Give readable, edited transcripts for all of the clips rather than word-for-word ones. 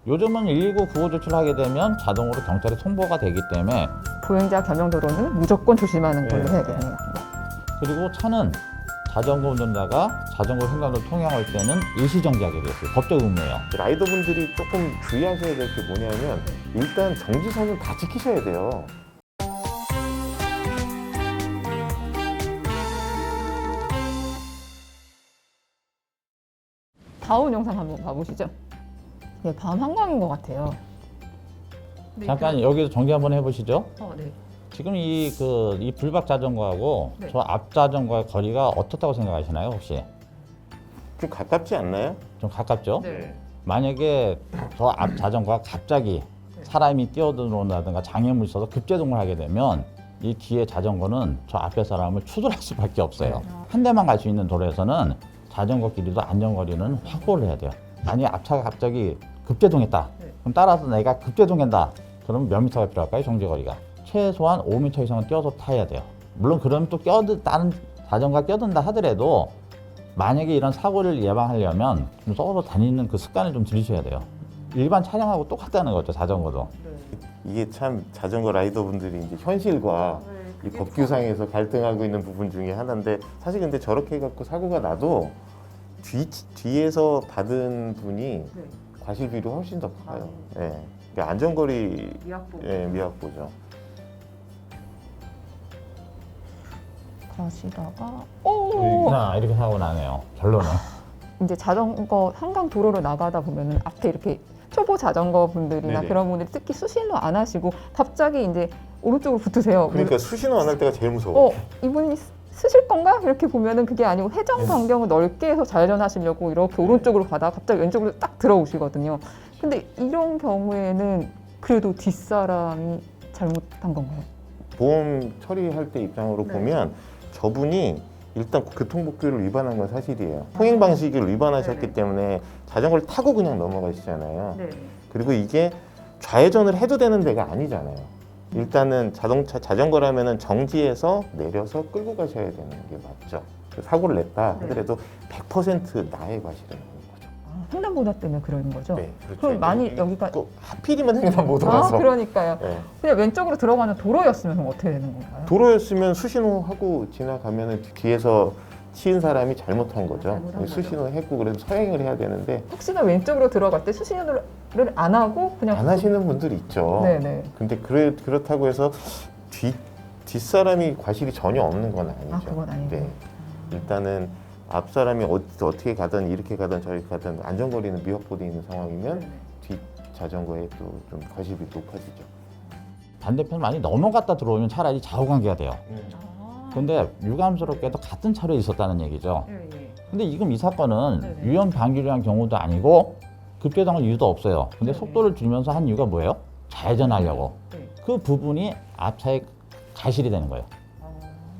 요즘은 119 구호 조치를 하게 되면 자동으로 경찰에 통보가 되기 때문에 보행자 겸용 도로는 무조건 조심하는 걸로 네. 해야겠네요. 그리고 차는 자전거 운전자가 자전거 횡단도로 통행할 때는 일시정지하게 되었어요. 법적 의무예요. 라이더분들이 조금 주의하셔야 될 게 뭐냐면 일단 정지선은 다 지키셔야 돼요. 다음 영상 한번 봐보시죠. 네, 밤 한강인 것 같아요. 잠깐 여기서 정리 한번 해보시죠. 네. 지금 이 불박 자전거하고 네. 저 앞 자전거의 거리가 어떻다고 생각하시나요, 혹시? 좀 가깝지 않나요? 좀 가깝죠? 네. 만약에 저 앞 자전거가 갑자기 사람이 뛰어들어온다든가 장애물이 있어서 급제동을 하게 되면 이 뒤에 자전거는 저 앞에 사람을 추돌할 수밖에 없어요. 한 대만 갈 수 있는 도로에서는 자전거 길이도 안전거리는 확보를 해야 돼요. 만약에 앞차가 갑자기 급제동했다. 그럼 따라서 내가 급제동한다. 그럼 몇 미터가 필요할까요? 정지거리가. 최소한 5m 이상은 뛰어서 타야 돼요. 물론 그러면 또 다른 자전거가 끼어든다 하더라도 만약에 이런 사고를 예방하려면 좀 서로 다니는 그 습관을 좀 들이셔야 돼요. 일반 차량하고 똑같다는 거죠, 자전거도. 이게 참 자전거 라이더분들이 이제 현실과 이 법규상에서 갈등하고 있는 부분 중에 하나인데 사실 근데 저렇게 해갖고 사고가 나도 뒤에서 받은 분이 과실비로 훨씬 더 커요. 예. 그러니까 안전거리 미확보죠. 가시다가 오! 이렇게 사고 나네요. 결론은. 이제 자전거 한강 도로로 나가다 보면은 앞에 이렇게 초보 자전거 분들이나 네네. 그런 분들이 특히 수신호 안 하시고 갑자기 이제 오른쪽으로 붙으세요. 그러니까 수신호 안 할 때가 제일 무서워. 이분이 쓰실 건가? 이렇게 보면은 그게 아니고 회전 반경을 넓게 해서 좌회전하시려고 이렇게 오른쪽으로 가다가 갑자기 왼쪽으로 딱 들어오시거든요. 근데 이런 경우에는 그래도 뒷사람이 잘못한 건가요? 보험 처리할 때 입장으로 보면 저분이 일단 교통법규를 위반한 건 사실이에요. 통행 방식을 위반하셨기 때문에 자전거를 타고 그냥 넘어가시잖아요. 그리고 이게 좌회전을 해도 되는 데가 아니잖아요. 일단은 자전거라면은 정지해서 내려서 끌고 가셔야 되는 게 맞죠. 사고를 냈다 하더라도 100% 나의 과실은 아닌 거죠. 횡단보도 때문에 그러는 거죠? 네, 그렇죠. 그럼 많이 여기가 꼭 하필이면 횡단보도라서. 그러니까요. 네. 그냥 왼쪽으로 들어가는 도로였으면 그럼 어떻게 되는 건가요? 도로였으면 수신호하고 지나가면은 뒤에서 치인 사람이 잘못한 거죠. 잘못한 거죠. 수신호 했고 그래도 서행을 해야 되는데 혹시나 왼쪽으로 들어갈 때 수신호를 안 하고 그냥 안 하시는 분들이 있죠. 네네. 근데 그렇다고 해서 뒷사람이 과실이 전혀 없는 건 아니죠. 그건 아니고. 네. 일단은 앞 사람이 어떻게 가든 이렇게 가든 저렇게 가든 안전거리는 미확보되어 있는 상황이면 뒷 자전거에 또 좀 과실이 높아지죠. 반대편 많이 넘어갔다 들어오면 차라리 좌우관계가 돼요. 근데 유감스럽게도 같은 차로에 있었다는 얘기죠. 근데 지금 이 사건은 네네. 위험 방지를 한 경우도 아니고 급제동할 이유도 없어요. 근데 네네. 속도를 줄이면서 한 이유가 뭐예요? 좌회전하려고. 그 부분이 앞차의 과실이 되는 거예요.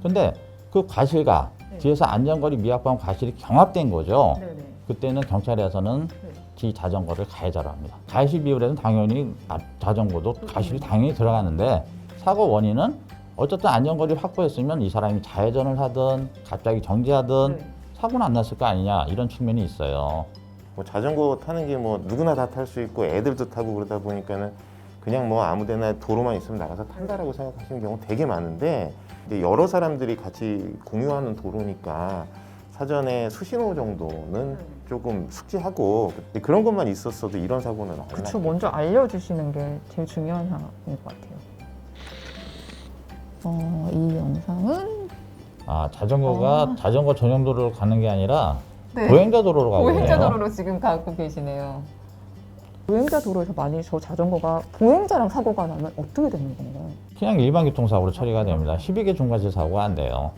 근데 그 과실과 뒤에서 안전거리 미확보한 과실이 경합된 거죠. 그때는 경찰에서는 뒤 자전거를 가해자로 합니다. 과실 비율에는 당연히 앞 자전거도 과실이 당연히 들어가는데 사고 원인은 어쨌든 안전거리를 확보했으면 이 사람이 좌회전을 하든 갑자기 정지하든 사고는 안 났을 거 아니냐 이런 측면이 있어요. 뭐 자전거 타는 게 뭐 누구나 다 탈 수 있고 애들도 타고 그러다 보니까는 그냥 뭐 아무데나 도로만 있으면 나가서 탄다라고 생각하시는 경우 되게 많은데 이제 여러 사람들이 같이 공유하는 도로니까 사전에 수신호 정도는 조금 숙지하고 그런 것만 있었어도 이런 사고는 안 그쵸, 났겠죠. 먼저 알려주시는 게 제일 중요한 상황인 것 같아요. 이 영상은 자전거가 자전거 전용 도로로 가는 게 아니라 보행자 도로로 가고 있네요. 보행자 도로로 지금 가고 계시네요. 보행자 도로에서 만약에 저 자전거가 보행자랑 사고가 나면 어떻게 되는 건가요? 그냥 일반 교통사고로 처리가 됩니다. 12개 중과실 사고가 안 돼요.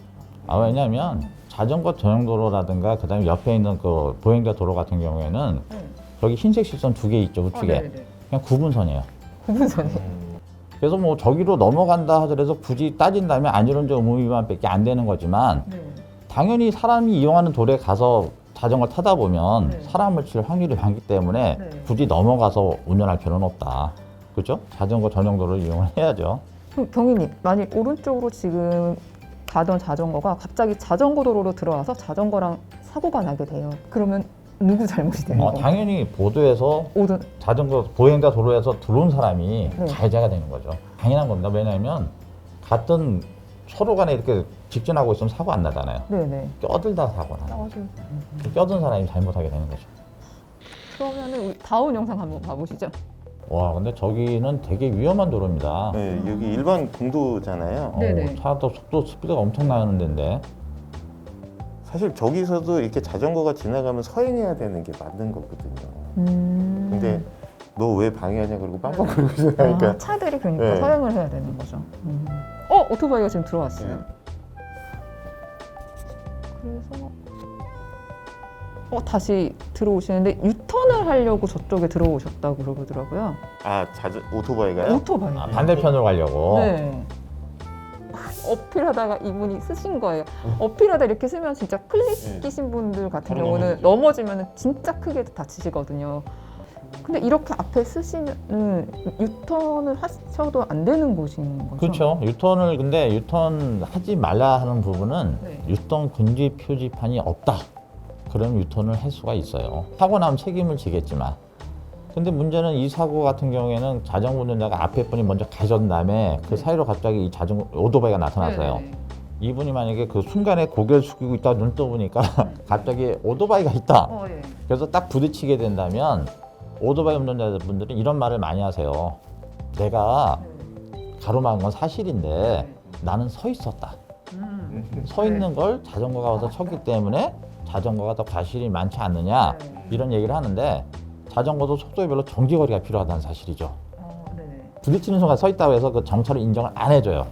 왜냐하면 자전거 전용 도로라든가 그다음에 옆에 있는 그 보행자 도로 같은 경우에는 저기 흰색 실선 2개 있죠, 우측에. 그냥 구분선이에요. 구분선이. 그래서 뭐 저기로 넘어간다 하더라도 굳이 따진다면 안전운전 의무 위반밖에 안 되는 거지만 당연히 사람이 이용하는 도로에 가서 자전거 타다 보면 사람을 칠 확률이 많기 때문에 굳이 넘어가서 운전할 필요는 없다. 그렇죠? 자전거 전용 도로를 이용을 해야죠. 그럼 경위님, 만약 오른쪽으로 지금 가던 자전거가 갑자기 자전거 도로로 들어와서 자전거랑 사고가 나게 돼요. 그러면 누구 잘못이 되는 건가요? 당연히 보도에서 오든 자전거 보행자 도로에서 들어온 사람이 네. 가해자가 되는 거죠. 당연한 겁니다. 왜냐하면 같은 서로 간에 이렇게 직진하고 있으면 사고 안 나잖아요. 네네. 껴들다 사고 나요. 껴든 사람이 잘못하게 되는 거죠. 그러면은 우리 다음 영상 한번 봐보시죠. 와, 근데 저기는 되게 위험한 도로입니다. 네, 여기 일반 공도잖아요. 네네. 차도 속도 스피드가 엄청 나는 데인데. 사실 저기서도 이렇게 자전거가 지나가면 서행해야 되는 게 맞는 거거든요. 근데 너 왜 방해하냐 그러고 빵빵 그러고 지나가니까 차들이 그러니까 네. 서행을 해야 되는 거죠. 오토바이가 지금 들어왔어요. 네. 그래서 다시 들어오시는데 유턴을 하려고 저쪽에 들어오셨다고 그러더라고요. 오토바이가요? 오토바이. 반대편으로 가려고. 네. 어필하다가 이분이 쓰신 거예요. 어필하다 이렇게 쓰면 진짜 클릭 끼신 분들 같은 바로 경우는 넘어지면 진짜 크게 다치시거든요. 근데 이렇게 앞에 쓰시면 유턴을 하셔도 안 되는 곳인 거죠? 그렇죠. 유턴을 근데 유턴 하지 말라 하는 부분은 네. 유턴 금지 표지판이 없다. 그럼 유턴을 할 수가 있어요. 사고 나면 책임을 지겠지만. 근데 문제는 이 사고 같은 경우에는 자전거 운전자가 앞에 분이 먼저 가신 다음에 그 사이로 갑자기 이 자전거 오토바이가 나타났어요. 네네. 이분이 만약에 그 순간에 고개를 숙이고 있다 눈 떠보니까 갑자기 오토바이가 있다. 예. 그래서 딱 부딪히게 된다면 오토바이 운전자분들은 이런 말을 많이 하세요. 내가 가로막은 건 사실인데 나는 서 있었다. 서 있는 걸 자전거가 와서 쳤기 때문에 자전거가 더 과실이 많지 않느냐 이런 얘기를 하는데 자전거도 속도에 별로 정지거리가 필요하다는 사실이죠. 부딪히는 순간 서 있다고 해서 그 정차를 인정을 안 해줘요.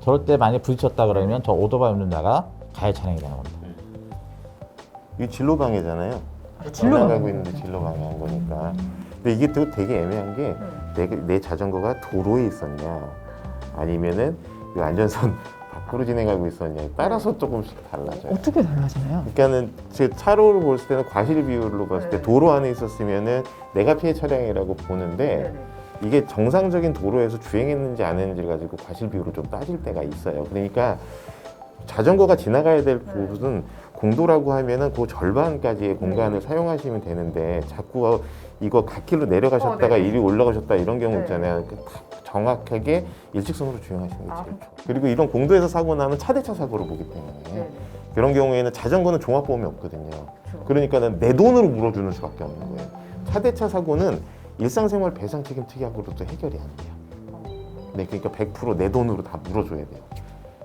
저럴 때 만약에 부딪혔다 그러면 저 오토바이 운전자가 가해 차량이 되는 겁니다. 이 진로 방해잖아요. 진로 지나가고 방해. 있는데 진로 방해한 거니까. 근데 이게 또 되게 애매한 게 내 자전거가 도로에 있었냐 아니면은 이 안전선 밖으로 진행하고 있었냐에 따라서 조금씩 달라져요. 어떻게 달라지나요? 그러니까는 제 차로를 볼 때는 과실 비율로 봤을 때 도로 안에 있었으면은 내가 피해 차량이라고 보는데 이게 정상적인 도로에서 주행했는지 안 했는지를 가지고 과실 비율을 좀 따질 때가 있어요. 그러니까 자전거가 지나가야 될 곳은 공도라고 하면은 그 절반까지의 공간을 사용하시면 되는데 자꾸 이거 갓길로 내려가셨다가 이리 올라가셨다 이런 경우 있잖아요. 정확하게 일직선으로 주행하시는 게 제일 좋아요. 그리고 이런 공도에서 사고 나면 차대차 사고를 보기 때문에 그런 경우에는 자전거는 종합보험이 없거든요. 그러니까는 내 돈으로 물어주는 수밖에 없는 거예요. 차대차 사고는 일상생활 배상 책임 특약으로도 해결이 안 돼요. 네, 그러니까 100% 내 돈으로 다 물어줘야 돼요.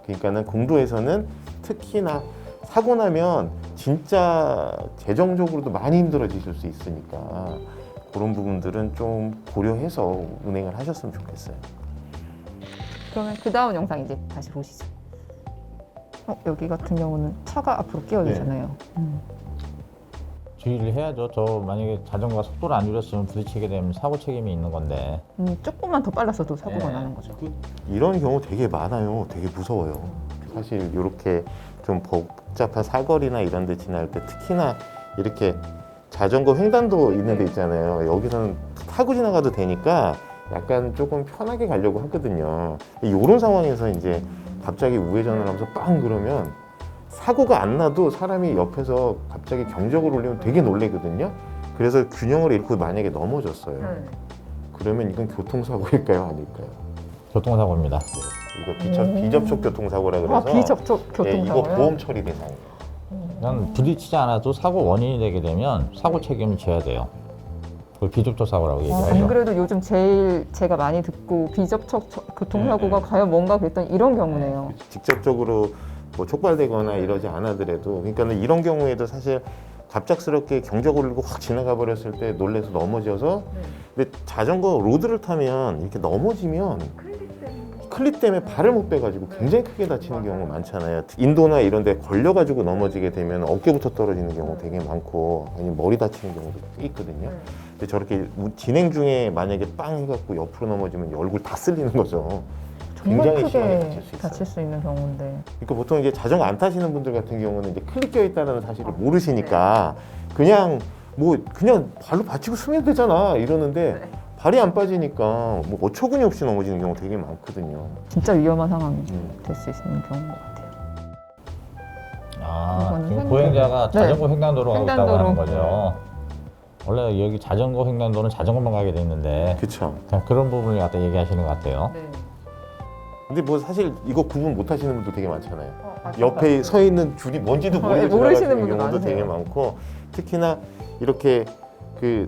그러니까는 공도에서는 특히나 사고 나면 진짜 재정적으로도 많이 힘들어지실 수 있으니까 그런 부분들은 좀 고려해서 운행을 하셨으면 좋겠어요. 그러면 그 다음 영상 이제 다시 보시죠. 여기 같은 경우는 차가 앞으로 끼어들잖아요. 주의를 해야죠. 저 만약에 자전거가 속도를 안 줄였으면 부딪히게 되면 사고 책임이 있는 건데. 조금만 더 빨랐어도 사고가 네. 나는 거죠. 이런 경우 되게 많아요. 되게 무서워요. 사실 이렇게 좀 복잡한 사거리나 이런 데 지날 때 특히나 이렇게 자전거 횡단도 있는 데 있잖아요. 여기서는 타고 지나가도 되니까 약간 조금 편하게 가려고 하거든요. 이런 상황에서 이제 갑자기 우회전을 하면서 빵 그러면 사고가 안 나도 사람이 옆에서 갑자기 경적을 울리면 되게 놀래거든요. 그래서 균형을 잃고 만약에 넘어졌어요. 그러면 이건 교통사고일까요? 아닐까요? 교통사고입니다. 이거 비접촉 교통사고라 그래서 비접촉 예, 이거 교통사고요? 보험 처리 대상이에요. 그냥 부딪히지 않아도 사고 원인이 되게 되면 사고 책임을 져야 돼요. 그걸 비접촉 사고라고 안 얘기하죠. 그래도 요즘 제일 제가 많이 듣고 비접촉 교통사고가 과연 뭔가 그랬더니 이런 경우네요. 직접적으로 뭐 촉발되거나 이러지 않아더라도 그러니까는 이런 경우에도 사실 갑작스럽게 경적을 울리고 확 지나가 버렸을 때 놀래서 넘어져서 근데 자전거 로드를 타면 이렇게 넘어지면 클립 때문에 발을 못 빼가지고 굉장히 크게 다치는 경우가 많잖아요. 인도나 이런 데 걸려가지고 넘어지게 되면 어깨부터 떨어지는 경우 되게 많고 아니면 머리 다치는 경우도 꽤 있거든요. 근데 저렇게 진행 중에 만약에 빵 해갖고 옆으로 넘어지면 얼굴 다 쓸리는 거죠. 정말 굉장히 심하게 크게 다칠 수 있어요. 다칠 수 있는 경우인데. 그러니까 보통 이제 자전거 안 타시는 분들 같은 경우는 이제 클립 껴 있다는 사실을 모르시니까 그냥 그냥 발로 받치고 쓰면 되잖아 이러는데 발이 안 빠지니까 뭐 어처구니 없이 넘어지는 경우 되게 많거든요. 진짜 위험한 상황이 될 수 있는 경우인 것 같아요. 이거는 지금 횡단. 보행자가 네. 자전거 횡단도로 가고 있다고 횡단도로. 하는 거죠. 원래 여기 자전거 횡단도는 자전거만 가게 돼 있는데 그렇죠. 그냥 그런 부분을 갖다 얘기하시는 것 같아요. 네. 근데 뭐 사실 이거 구분 못 하시는 분도 되게 많잖아요. 아, 옆에 서 있는 줄이 뭔지도 모르고 모르시는 지나가시는 분도 경우도 많으세요. 되게 많고, 특히나 이렇게 그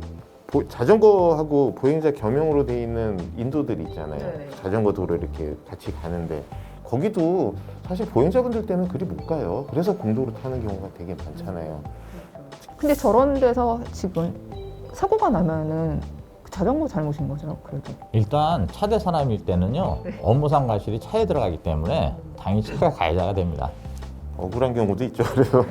자전거하고 보행자 겸용으로 돼 있는 인도들이 있잖아요. 네네. 자전거 도로 이렇게 같이 가는데 거기도 사실 보행자분들 때문에 그리 못 가요. 그래서 공도로 타는 경우가 되게 많잖아요. 근데 저런 데서 지금 사고가 나면은 그 자전거 잘못인 거죠, 그래도. 일단 차대 사람일 때는요 업무상 과실이 차에 들어가기 때문에 당연히 차가 가해자가 됩니다. 억울한 경우도 있죠. 그래서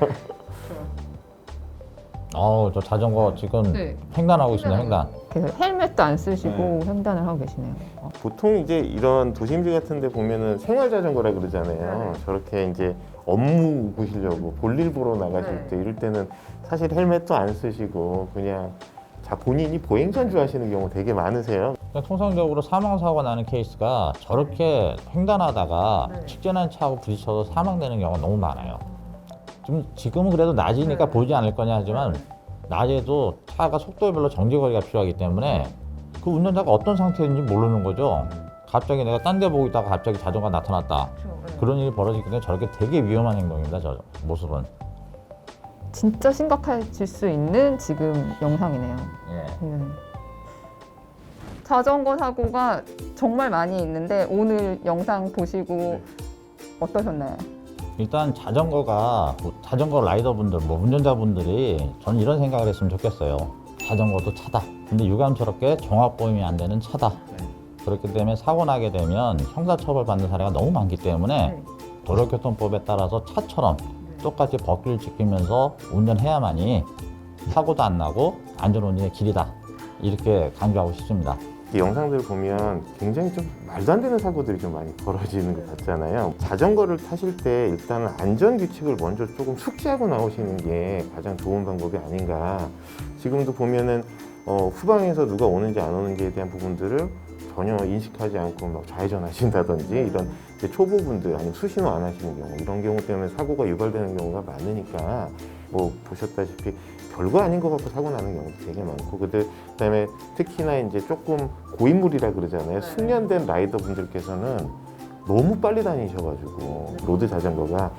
저 자전거 지금 네. 횡단하고 있습니다. 횡단. 그래서 헬멧도 안 쓰시고 횡단을 하고 계시네요. 보통 이제 이런 도심지 같은 데 보면은 생활 자전거라 그러잖아요. 저렇게 이제 업무 보시려고 볼일 보러 나가실 때 이럴 때는 사실 헬멧도 안 쓰시고 그냥 본인이 보행전주 하시는 경우 되게 많으세요. 그러니까 통상적으로 사망 사고가 나는 케이스가 저렇게 횡단하다가 직진한 차하고 부딪혀서 사망되는 경우가 너무 많아요. 지금은 그래도 낮이니까 보지 않을 거냐 하지만 낮에도 차가 속도에 별로 정지거리가 필요하기 때문에 그 운전자가 어떤 상태인지 모르는 거죠. 갑자기 내가 딴 데 보고 있다가 갑자기 자전거가 나타났다. 그런 일이 벌어지기 때문에 저렇게 되게 위험한 행동입니다. 저 모습은. 진짜 심각해질 수 있는 지금 영상이네요. 예. 자전거 사고가 정말 많이 있는데 오늘 영상 보시고 어떠셨나요? 일단 자전거 라이더분들, 운전자분들이 저는 이런 생각을 했으면 좋겠어요. 자전거도 차다. 근데 유감스럽게 종합보험이 안 되는 차다. 그렇기 때문에 사고 나게 되면 형사처벌 받는 사례가 너무 많기 때문에 도로교통법에 따라서 차처럼 똑같이 법규를 지키면서 운전해야만이 사고도 안 나고 안전운전의 길이다. 이렇게 강조하고 싶습니다. 이 영상들을 보면 굉장히 좀 말도 안 되는 사고들이 좀 많이 벌어지는 것 같잖아요. 자전거를 타실 때 일단은 안전 규칙을 먼저 조금 숙지하고 나오시는 게 가장 좋은 방법이 아닌가. 지금도 보면은 후방에서 누가 오는지 안 오는지에 대한 부분들을 전혀 인식하지 않고 막 좌회전하신다든지 이런 이제 초보분들 아니면 수신호 안 하시는 경우, 이런 경우 때문에 사고가 유발되는 경우가 많으니까 뭐 보셨다시피 별거 아닌 것 같고 사고 나는 경우도 되게 많고, 그다음에 특히나 이제 조금 고인물이라 그러잖아요. 숙련된 라이더 분들께서는 너무 빨리 다니셔가지고 로드 자전거가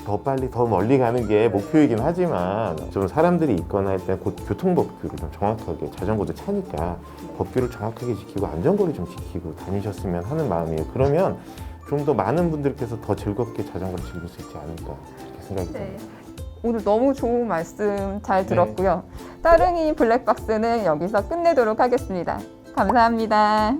더 빨리 더 멀리 가는 게 목표이긴 하지만 좀 사람들이 있거나 할 때 교통법규를 좀 정확하게, 자전거도 차니까 법규를 정확하게 지키고 안전거리 좀 지키고 다니셨으면 하는 마음이에요. 그러면 좀 더 많은 분들께서 더 즐겁게 자전거를 즐길 수 있지 않을까 이렇게 생각이 듭니다. 오늘 너무 좋은 말씀 잘 들었고요. 따릉이 블랙박스는 여기서 끝내도록 하겠습니다. 감사합니다.